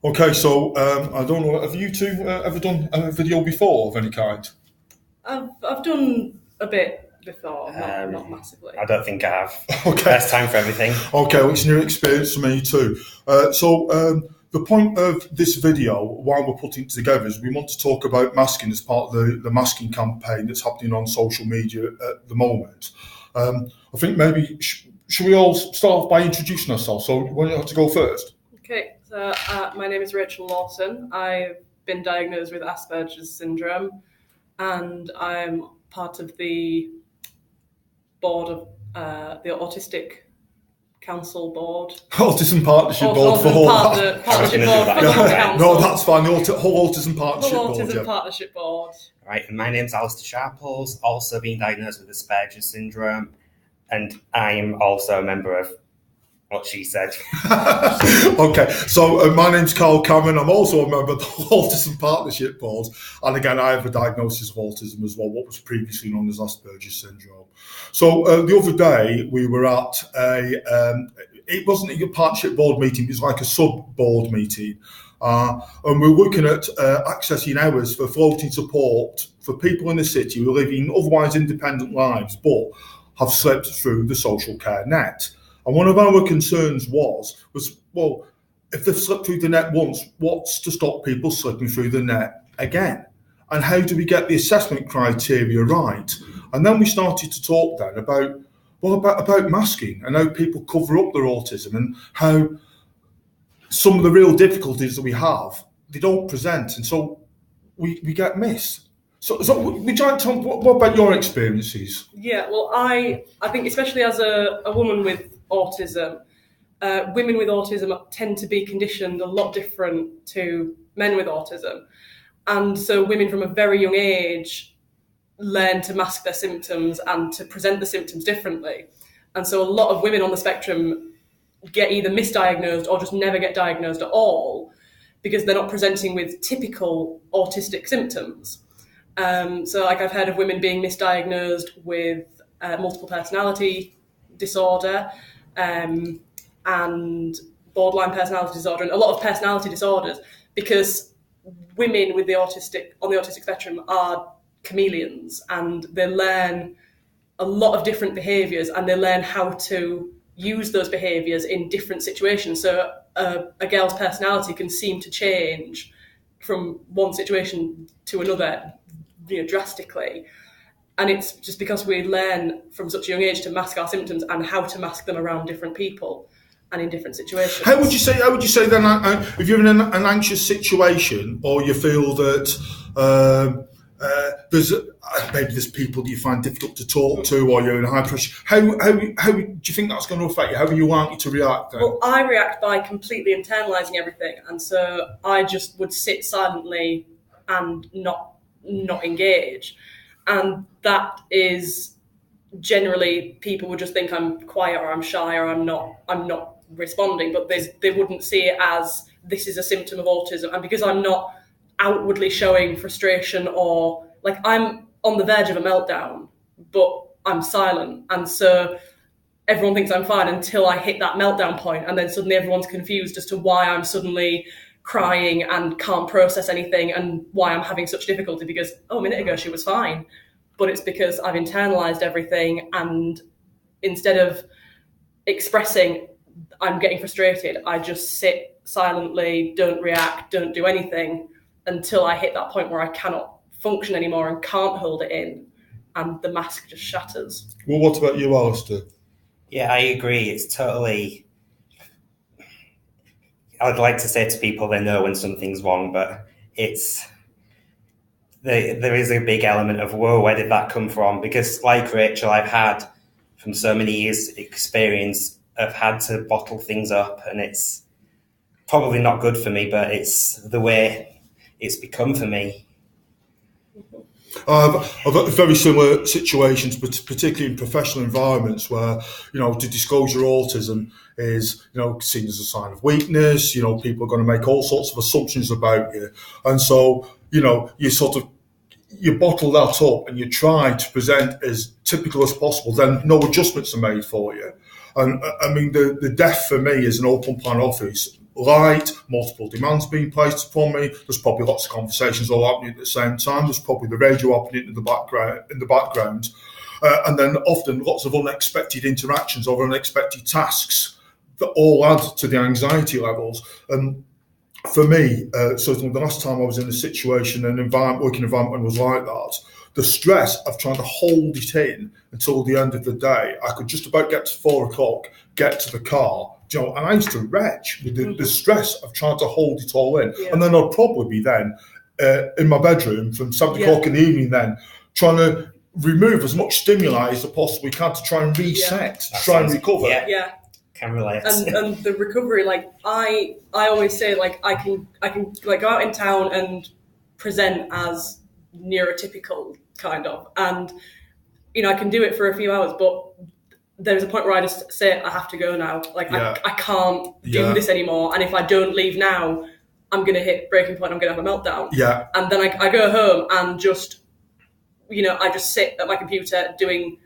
Okay, so I don't know. Have you two ever done a video before of any kind? I've done a bit before, not massively. I don't think I have. Okay. Best time for everything. Okay, well, it's a new experience for me too. The point of this video, while we're putting it together, is we want to talk about masking as part of the masking campaign that's happening on social media at the moment. I think maybe should we all start off by introducing ourselves? So, why don't you have to go first? Okay, so my name is Rachel Lawson. I've been diagnosed with Asperger's syndrome, and I'm part of the board of the Autistic Council Board. Autism Partnership Board for the Partnership Board for the whole council. No, that's fine. The whole Autism Partnership Board. Autism Partnership Board. Right, and my name's Alistair Sharples, also been diagnosed with Asperger's syndrome, and I'm also a member of what she said. Okay, so my name's Carl Cameron. I'm also a member of the Autism Partnership Board, and again, I have a diagnosis of autism as well, what was previously known as Asperger's syndrome. So the other day we were at it wasn't a partnership board meeting, it was like a sub-board meeting, and we're looking at accessing hours for floating support for people in the city who are living otherwise independent lives but have slipped through the social care net. And one of our concerns was, well, if they've slipped through the net once, what's to stop people slipping through the net again? And how do we get the assessment criteria right? And then we started to talk then about masking and how people cover up their autism and how some of the real difficulties that we have, they don't present. And so we get missed. So would you like to tell what about your experiences? Yeah, well, I think especially as a woman with autism, women with autism tend to be conditioned a lot different to men with autism. And so women from a very young age learn to mask their symptoms and to present the symptoms differently. And so a lot of women on the spectrum get either misdiagnosed or just never get diagnosed at all because they're not presenting with typical autistic symptoms. So like I've heard of women being misdiagnosed with multiple personality disorder and borderline personality disorder and a lot of personality disorders because women with on the autistic spectrum are chameleons and they learn a lot of different behaviours and they learn how to use those behaviours in different situations. So a girl's personality can seem to change from one situation to another, drastically. And it's just because we learn from such a young age to mask our symptoms and how to mask them around different people and in different situations. How would you say then, if you're in an anxious situation or you feel that there's people that you find difficult to talk to or you're in high pressure, how do you think that's going to affect you? How are you likely to react then? Well, I react by completely internalising everything, and so I just would sit silently and not engage. And that is generally people would just think I'm quiet or I'm shy or I'm not responding, but they wouldn't see it as this is a symptom of autism. And because I'm not outwardly showing frustration or like I'm on the verge of a meltdown, but I'm silent. And so everyone thinks I'm fine until I hit that meltdown point, and then suddenly everyone's confused as to why I'm suddenly crying and can't process anything and why I'm having such difficulty because, a minute ago she was fine. But it's because I've internalised everything, and instead of expressing I'm getting frustrated, I just sit silently, don't react, don't do anything until I hit that point where I cannot function anymore and can't hold it in, and the mask just shatters. Well, what about you, Alistair? Yeah, I agree. It's totally... I'd like to say to people they know when something's wrong, but there is a big element of, whoa, where did that come from? Because like Rachel, I've had from so many years experience, I've had to bottle things up, and it's probably not good for me, but it's the way it's become for me. I've had very similar situations, but particularly in professional environments where, to disclose your autism is, seen as a sign of weakness. People are going to make all sorts of assumptions about you. And so, you bottle that up and you try to present as typical as possible, then no adjustments are made for you. And I mean, the death for me is an open plan office. Light, multiple demands being placed upon me. There's probably lots of conversations all happening at the same time. There's probably the radio happening in the background, and then often lots of unexpected interactions or unexpected tasks that all add to the anxiety levels. And for me, certainly the last time I was in a situation, an working environment was like that, the stress of trying to hold it in until the end of the day, I could just about get to 4 o'clock, get to the car, and I used to retch with the stress of trying to hold it all in. Yeah. And then I'd probably be then in my bedroom from 7 o'clock in the evening then, trying to remove as much stimuli as I possibly can to try and reset, to try and recover. Yeah. Can relate. And the recovery, like I always say, like I can like go out in town and present as neurotypical kind of, and I can do it for a few hours, but there's a point where I just say I have to go now. Like I can't do this anymore, and if I don't leave now, I'm gonna hit breaking point. I'm gonna have a meltdown. Yeah. And then I go home and just I just sit at my computer doing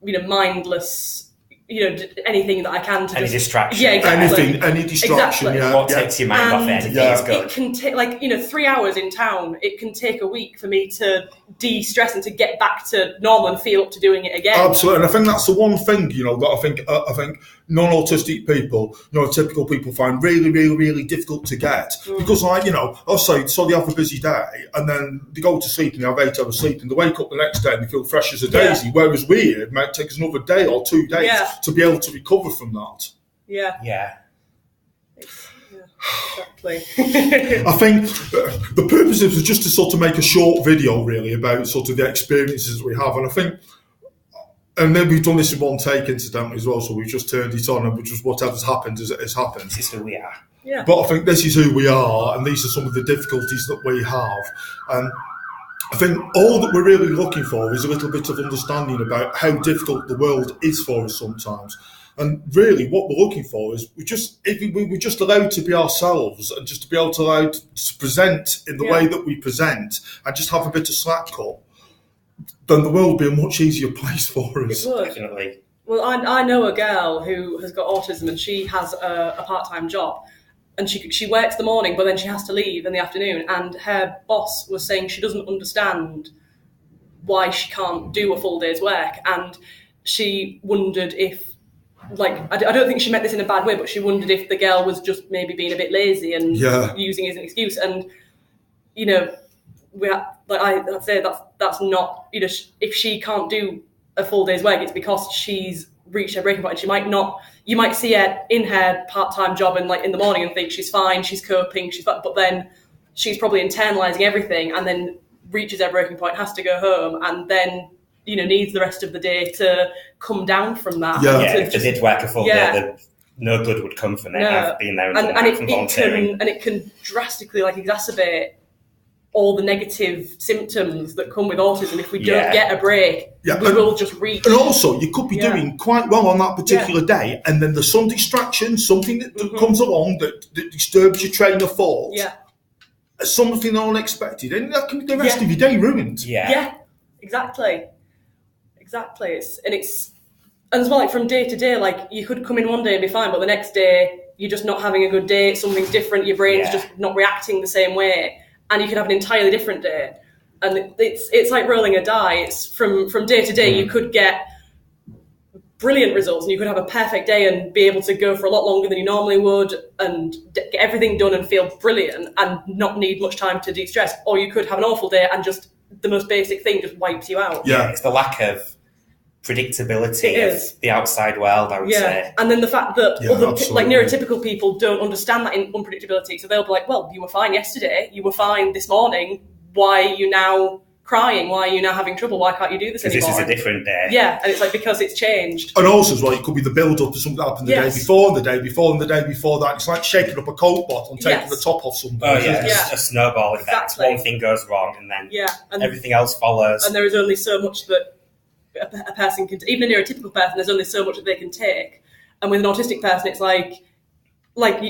mindless. Anything that I can to any distraction. Yeah, exactly. Any distraction. Exactly. What takes your mind off anything is good. It can take 3 hours in town. It can take a week for me to de-stress and to get back to normal and feel up to doing it again. Absolutely, and I think that's the one thing that I think non-autistic people, typical people find really, really, really difficult to get because, I'll say, so they have a busy day and then they go to sleep and they have 8 hours sleep and they wake up the next day and they feel fresh as a daisy. Whereas it might take us another day or 2 days to be able to recover from that. Yeah. Exactly. I think the purpose was just to sort of make a short video really about sort of the experiences we have, and I think, and then we've done this in one take incidentally as well, so we've just turned it on and just whatever's happened has happened. This is who we are. Yeah. But I think this is who we are, and these are some of the difficulties that we have. And I think all that we're really looking for is a little bit of understanding about how difficult the world is for us sometimes. And really what we're looking for is we're just allowed to be ourselves and just to be able to present in the way that we present and just have a bit of slack cut, then the world would be a much easier place for us. It would. Definitely. Well, I know a girl who has got autism and she has a part-time job. And she works the morning, but then she has to leave in the afternoon. And her boss was saying she doesn't understand why she can't do a full day's work. And she wondered if, I don't think she meant this in a bad way, but she wondered if the girl was just maybe being a bit lazy and using it as an excuse. And, I'd say that's not, if she can't do a full day's work, it's because she's reached her breaking point. She might not. You might see her in her part-time job and in the morning and think she's fine, she's coping, but then she's probably internalising everything and then reaches her breaking point, has to go home, and then needs the rest of the day to come down from that. If they did work a full day, no good would come from it. I've been there and it can drastically exacerbate all the negative symptoms that come with autism. If we don't get a break, we will just reach. And also, you could be doing quite well on that particular day, and then there's some distraction, something that comes along that disturbs your train of thought. Yeah. Something unexpected, and that can be the rest of your day ruined. Yeah, exactly. And as well, from day to day, you could come in one day and be fine, but the next day you're just not having a good day. Something's different. Your brain's just not reacting the same way. And you could have an entirely different day, and it's like rolling a die. It's from day to day. You could get brilliant results, and you could have a perfect day and be able to go for a lot longer than you normally would, and get everything done and feel brilliant, and not need much time to de-stress. Or you could have an awful day, and just the most basic thing just wipes you out. Yeah, it's the lack of predictability of the outside world, I would say. And then the fact that other neurotypical people don't understand that unpredictability, so they'll be like, well, you were fine yesterday, you were fine this morning, why are you now crying, why are you now having trouble, why can't you do this anymore? This is a different day. Yeah, and it's because it's changed. And also as well, it could be the build-up to something that happened the day before, and the day before, and the day before that. It's like shaking up a Coke bottle and taking the top off something. Oh yeah, it's a snowball effect. Exactly. One thing goes wrong and then everything else follows. And there is only so much that a person can, even a neurotypical person, there's only so much that they can take. And with an autistic person, it's like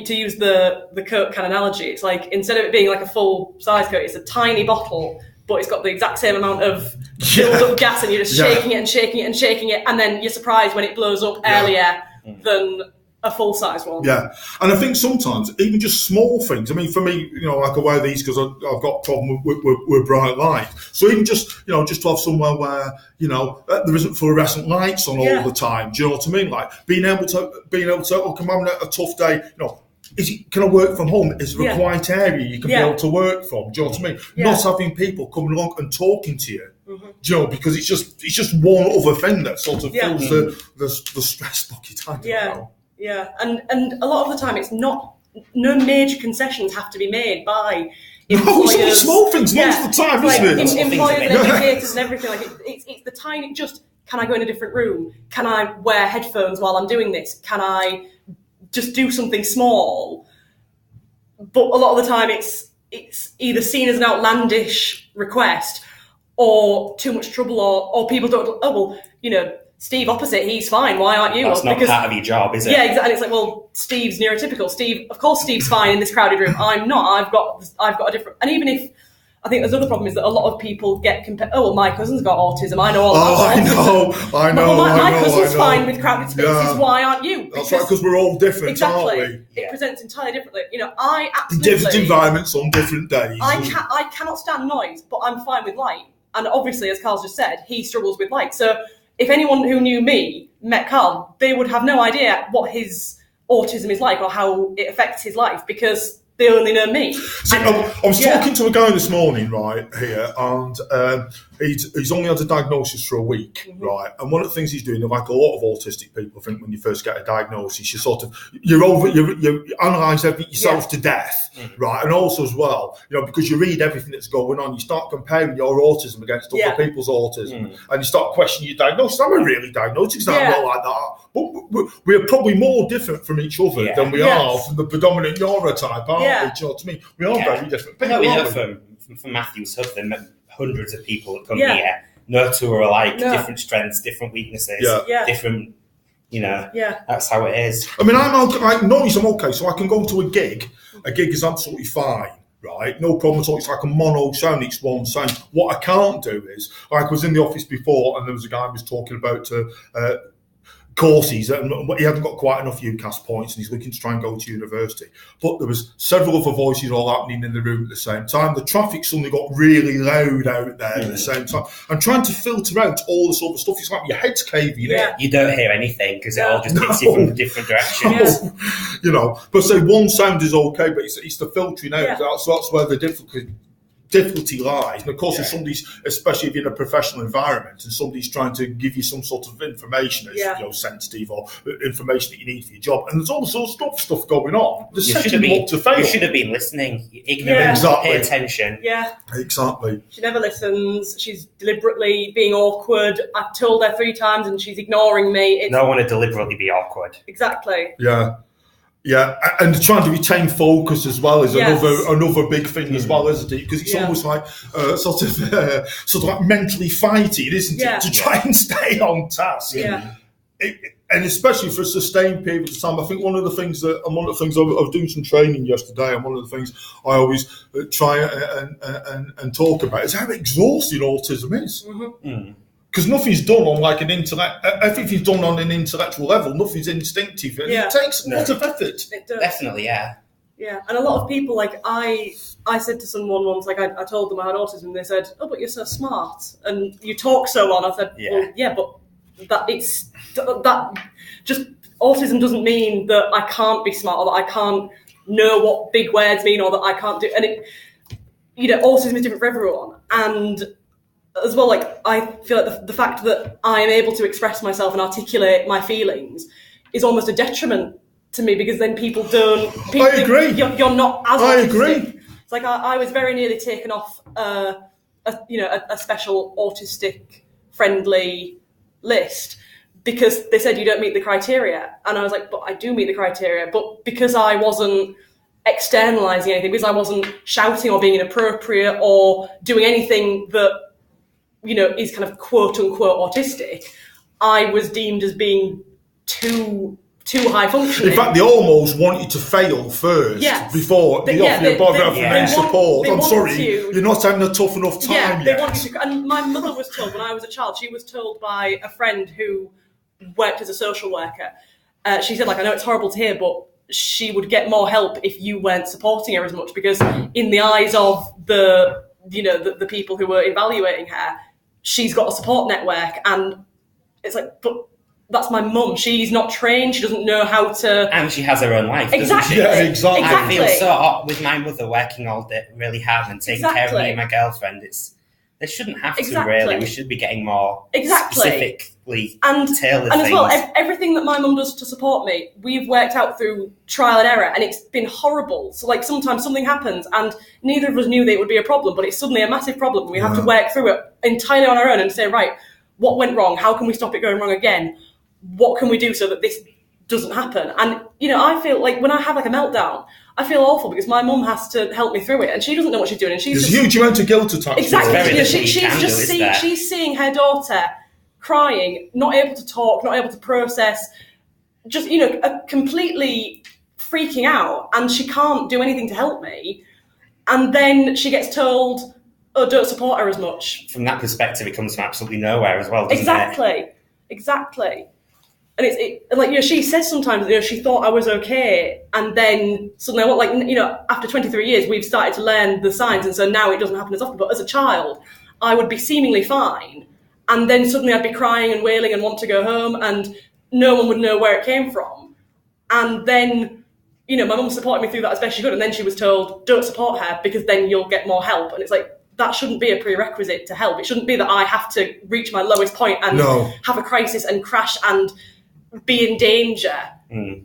to use the Coke can analogy, it's like instead of it being like a full size Coke, it's a tiny bottle, but it's got the exact same amount of build up gas, and you're just shaking it and shaking it and shaking it, and then you're surprised when it blows up earlier than a full-size one. Yeah, and I think sometimes even just small things. I mean, for me, like I wear these because I've got a problem with bright light. So even just just to have somewhere where there isn't fluorescent lights on all the time. Do you know what I mean? Like being able to look, I'm having a tough day. Can I work from home? Is there a quiet area you can be able to work from? Do you know what I mean? Yeah. Not having people coming along and talking to you. Mm-hmm. Do you know, because it's just one other thing that sort of fills the stress bucket. I don't know. Yeah, and a lot of the time it's no major concessions have to be made by employers. No, it's small things most of the time, isn't it? Employers and educators and everything. Like it's the tiny. Just can I go in a different room? Can I wear headphones while I'm doing this? Can I just do something small? But a lot of the time it's either seen as an outlandish request or too much trouble, or people don't. Oh well, Steve opposite, he's fine. Why aren't you? That's not part of your job, is it? Yeah, exactly. It's like, well, Steve's neurotypical. Of course, Steve's fine in this crowded room. I'm not. I've got a different. And even if I think there's another problem is that a lot of people get compared. Oh, well, my cousin's got autism. I know all about autism. I know. My cousin's fine with crowded spaces. Yeah. Why aren't you? That's right, because we're all different, exactly. Aren't we? It presents entirely differently. I absolutely in different environments on different days. I cannot stand noise, but I'm fine with light. And obviously, as Carl's just said, he struggles with light. So if anyone who knew me met Carl, they would have no idea what his autism is like or how it affects his life because they only know me. See, I was talking to a guy this morning, right, here, and he's only had a diagnosis for a week, right? And one of the things he's doing, like a lot of autistic people, I think when you first get a diagnosis, you analyse everything yourself to death, right? And also as well, because you read everything that's going on, you start comparing your autism against other people's autism, and you start questioning your diagnosis. Am I really diagnosed? Because I'm not like that. But we're probably more different from each other than we are from the predominant neurotype, aren't we? Do you know what I mean? We are very different people. We know from Matthew's husband, hundreds of people that come here. No two are alike, different strengths, different weaknesses, different, that's how it is. I mean, I'm okay, so I can go to a gig. A gig is absolutely fine. Right, no problem at all. It's like a mono sound, it's one sound. What I can't do is, I was in the office before and there was a guy who was talking about courses, and he hadn't got quite enough UCAS points and he's looking to try and go to university. But there was several other voices all happening in the room at the same time. The traffic suddenly got really loud out there at the same time. And trying to filter out all this other stuff, it's like your head's caving in. You don't hear anything because it all just hits you from different directions. But say one sound is okay, but it's the filtering out. That's where the difficulty lies. And of course, if somebody's, especially if you're in a professional environment and somebody's trying to give you some sort of information as sensitive or information that you need for your job, and there's all sorts of stuff going on. You should have been listening. Ignorant. Pay attention. Yeah, exactly. She never listens. She's deliberately being awkward. I've told her 3 times and she's ignoring me. No one would deliberately be awkward. Exactly. Yeah. Yeah, and trying to retain focus as well is another big thing as well, isn't it? Because it's almost like sort of like mentally fighting, isn't it? To try and stay on task. Yeah. And especially for a sustained period of time. I think one of the things I was doing some training yesterday, and one of the things I always try and talk about is how exhausting autism is. Because nothing's done on like an everything's done on an intellectual level. Nothing's instinctive. And it takes a lot of effort. It does. Definitely, yeah. Yeah, and a lot of people, like I said to someone once, like I told them I had autism, and they said, "Oh, but you're so smart and you talk so well." I said, "Well, yeah, but that just autism doesn't mean that I can't be smart or that I can't know what big words mean or that I can't do." And autism is different for everyone, and as well, like I feel like the fact that I am able to express myself and articulate my feelings is almost a detriment to me, because then people don't. I agree. You're not as. I autistic. agree. It's like I was very nearly taken off a special autistic friendly list because they said you don't meet the criteria, and I was like, but I do meet the criteria, but because I wasn't externalizing anything, because I wasn't shouting or being inappropriate or doing anything that is kind of quote unquote autistic, I was deemed as being too high functioning. In fact, they almost want you to fail first before they offer you a support. I'm sorry, you're not having a tough enough time yet. They want you to. And my mother was told when I was a child, she was told by a friend who worked as a social worker, she said, like, I know it's horrible to hear, but she would get more help if you weren't supporting her as much, because in the eyes of the people who were evaluating her, she's got a support network. And it's like, but that's my mum. She's not trained. She doesn't know how to... And she has her own life, exactly. doesn't she? Yeah, exactly. I feel so hot with my mother working all day really hard and taking care of me and my girlfriend. They shouldn't have to, really. We should be getting more specifically tailored and as well, things. everything that my mum does to support me, we've worked out through trial and error, and it's been horrible. So, like, sometimes something happens, and neither of us knew that it would be a problem, but it's suddenly a massive problem, and we have to work through it entirely on our own and say, right, what went wrong? How can we stop it going wrong again? What can we do so that this doesn't happen? And, I feel like when I have, like, a meltdown, I feel awful because my mum has to help me through it, and she doesn't know what she's doing. And she's There's a huge amount of guilt attached. Exactly. She's seeing her daughter crying, not able to talk, not able to process, just completely freaking out, and she can't do anything to help me. And then she gets told, "Oh, don't support her as much." From that perspective, it comes from absolutely nowhere as well, doesn't it? Exactly. And she says sometimes, she thought I was okay, and then suddenly, after 23 years, we've started to learn the signs, and so now it doesn't happen as often. But as a child, I would be seemingly fine, and then suddenly I'd be crying and wailing and want to go home, and no one would know where it came from. And then, my mum supported me through that as best she could, and then she was told, don't support her because then you'll get more help. And it's like, that shouldn't be a prerequisite to help. It shouldn't be that I have to reach my lowest point and have a crisis and crash and be in danger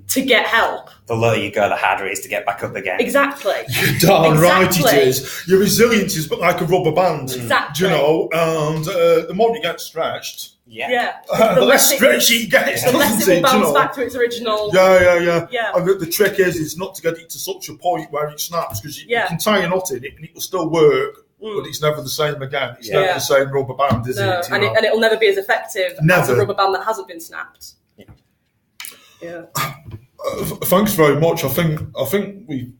to get help. The lower you go, the harder it is to get back up again. Exactly. You're darn right it is. Your resilience is like a rubber band. Exactly. And the more you get stretched, the less stretchy it gets, the less it will bounce back to its original. Yeah. And the trick is not to get it to such a point where it snaps, because you can tie a knot in it and it will still work. But it's never the same again. It's never the same rubber band, is it? And it'll never be as effective as a rubber band that hasn't been snapped. Yeah. Thanks very much. I think we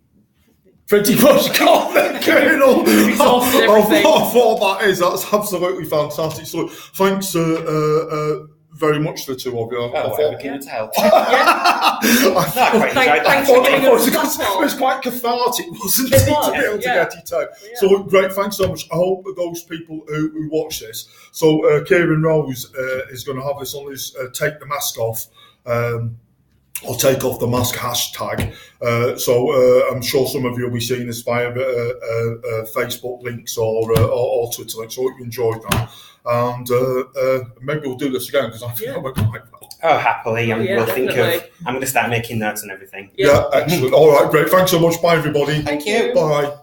pretty much got the kernel of what that is. That's absolutely fantastic. So thanks very much to the two of you. We're keen to help. It was quite cathartic, wasn't it? To be able to get it out. So great, thanks so much. I hope that those people who watch this. So Kieran Rose is going to have this on his Take the Mask Off. Or take off the mask hashtag. So I'm sure some of you will be seeing this via Facebook links or Twitter links. So I hope you enjoyed that. And maybe we'll do this again, because I think I went quite well. Oh, happily. I'm going to start making notes and everything. Yeah, excellent. All right, great. Thanks so much. Bye, everybody. Thank you. Bye.